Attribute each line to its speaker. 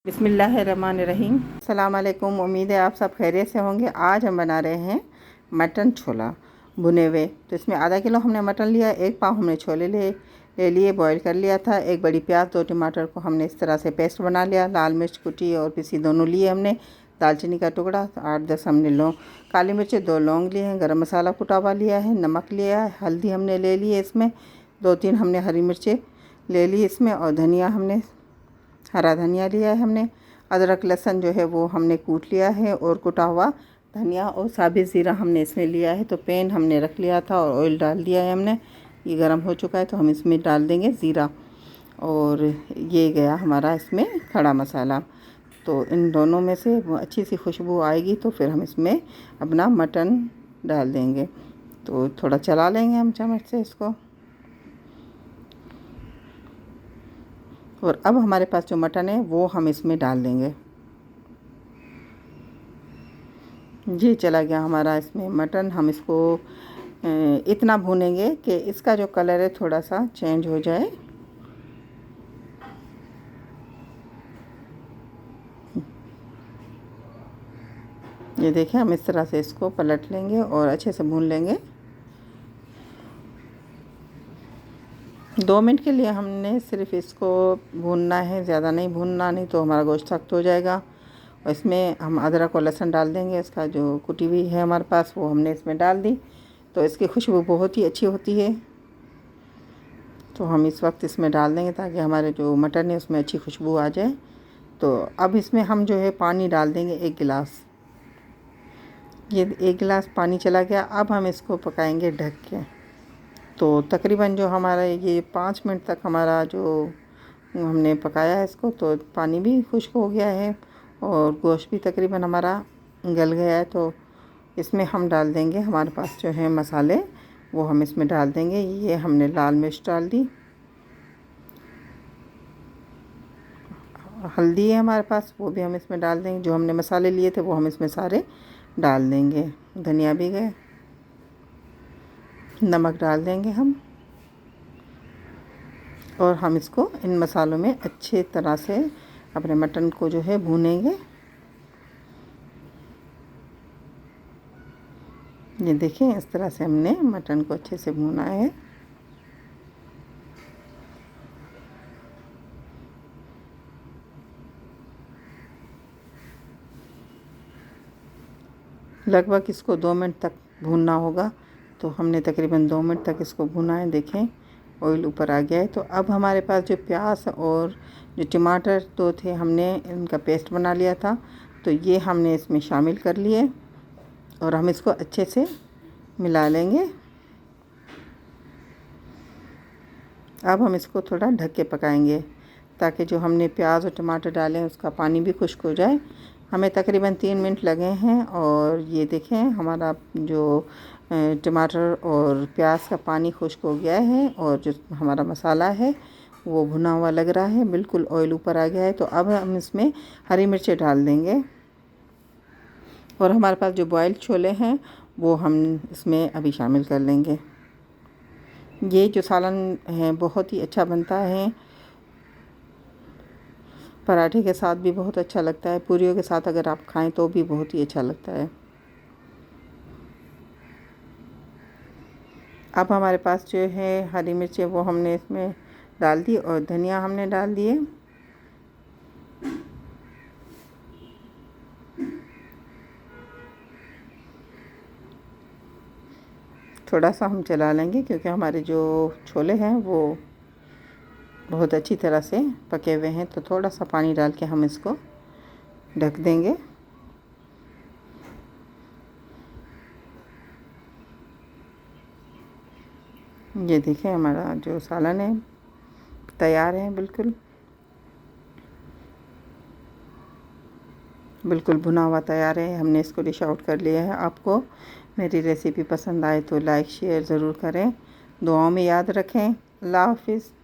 Speaker 1: बिस्मिल्लाहिर्रहमानिर्रहीम। अस्सलाम वालेकुम। उम्मीद है आप सब खैरियत से होंगे। आज हम बना रहे हैं मटन छोला भुने हुए। तो इसमें आधा किलो हमने मटन लिया, एक पाव हमने छोले ले लिए, बॉईल कर लिया था। एक बड़ी प्याज, 2 टमाटर को हमने इस तरह से पेस्ट बना लिया। लाल मिर्च कुटी और पिसी दोनों लिए हमने। दालचीनी का टुकड़ा 8-10 हमने लौंग, काली मिर्चें 2 लौंग लिए हैं। गरम मसाला कुटा हुआ लिया है, नमक लिया है, हल्दी हमने ले ली है इसमें, 2-3 हमने हरी मिर्चें ले ली इसमें, और धनिया हमने हरा धनिया लिया है हमने। अदरक लहसुन जो है वो हमने कूट लिया है, और कुटा हुआ धनिया और साबित ज़ीरा हमने इसमें लिया है। तो पैन हमने रख लिया था और ऑयल डाल दिया है हमने। ये गर्म हो चुका है तो हम इसमें डाल देंगे ज़ीरा, और ये गया हमारा इसमें खड़ा मसाला। तो इन दोनों में से अच्छी सी खुशबू आएगी तो फिर हम इसमें अपना मटन डाल देंगे। तो थोड़ा चला लेंगे हम चम्मच से इसको। और अब हमारे पास जो मटन है वो हम इसमें डाल देंगे। जी, चला गया हमारा इसमें मटन। हम इसको इतना भूनेंगे कि इसका जो कलर है थोड़ा सा चेंज हो जाए। ये देखिए, हम इस तरह से इसको पलट लेंगे और अच्छे से भून लेंगे। 2 मिनट के लिए हमने सिर्फ इसको भूनना है, ज़्यादा नहीं भूनना, नहीं तो हमारा गोश्त सख्त हो जाएगा। और इसमें हम अदरक और लहसुन डाल देंगे। इसका जो कुटी हुई है हमारे पास वो हमने इसमें डाल दी। तो इसकी खुशबू बहुत ही अच्छी होती है। तो हम इस वक्त इसमें डाल देंगे ताकि हमारे जो मटन है उसमें अच्छी खुशबू आ जाए। तो अब इसमें हम जो है पानी डाल देंगे 1 गिलास। ये 1 गिलास पानी चला गया। अब हम इसको पकाएंगे ढक के। तो तकरीबन जो हमारा ये 5 मिनट तक हमारा जो हमने पकाया है इसको, तो पानी भी खुश्क हो गया है और गोश्त भी तकरीबन हमारा गल गया है। तो इसमें हम डाल देंगे, हमारे पास जो है मसाले वो हम इसमें डाल देंगे। ये हमने लाल मिर्च डाल दी, हल्दी है हमारे पास वो भी हम इसमें डाल देंगे। जो हमने मसाले लिए थे वो हम इसमें सारे डाल देंगे। धनिया भी गए, नमक डाल देंगे हम, और हम इसको इन मसालों में अच्छे तरह से अपने मटन को जो है भूनेंगे। ये देखिए, इस तरह से हमने मटन को अच्छे से भूना है। लगभग इसको 2 मिनट तक भूनना होगा। तो हमने तकरीबन 2 मिनट तक इसको भुना है। देखें, ऑयल ऊपर आ गया है। तो अब हमारे पास जो प्याज और जो टमाटर 2 थे, हमने इनका पेस्ट बना लिया था। तो ये हमने इसमें शामिल कर लिए और हम इसको अच्छे से मिला लेंगे। अब हम इसको थोड़ा ढक के पकाएंगे ताकि जो हमने प्याज और टमाटर डाले हैं उसका पानी भी खुश्क हो जाए। हमें तकरीबन 3 मिनट लगे हैं। और ये देखें, हमारा जो टमाटर और प्याज का पानी खुश्क हो गया है, और जो हमारा मसाला है वो भुना हुआ लग रहा है, बिल्कुल ऑयल ऊपर आ गया है। तो अब हम इसमें हरी मिर्चें डाल देंगे, और हमारे पास जो बॉयल छोले हैं वो हम इसमें अभी शामिल कर लेंगे। ये जो सालन है बहुत ही अच्छा बनता है, पराठे के साथ भी बहुत अच्छा लगता है, पूरियों के साथ अगर आप खाएं तो भी बहुत ही अच्छा लगता है। अब हमारे पास जो है हरी मिर्चें वो हमने इसमें डाल दी, और धनिया हमने डाल दिए। थोड़ा सा हम चला लेंगे क्योंकि हमारे जो छोले हैं वो बहुत अच्छी तरह से पके हुए हैं। तो थोड़ा सा पानी डाल के हम इसको ढक देंगे। ये देखिए, हमारा जो सालन है तैयार है, बिल्कुल बिल्कुल भुना हुआ तैयार है। हमने इसको डिश आउट कर लिया है। आपको मेरी रेसिपी पसंद आए तो लाइक शेयर ज़रूर करें। दुआओं में याद रखें। अल्लाह हाफ़िज़।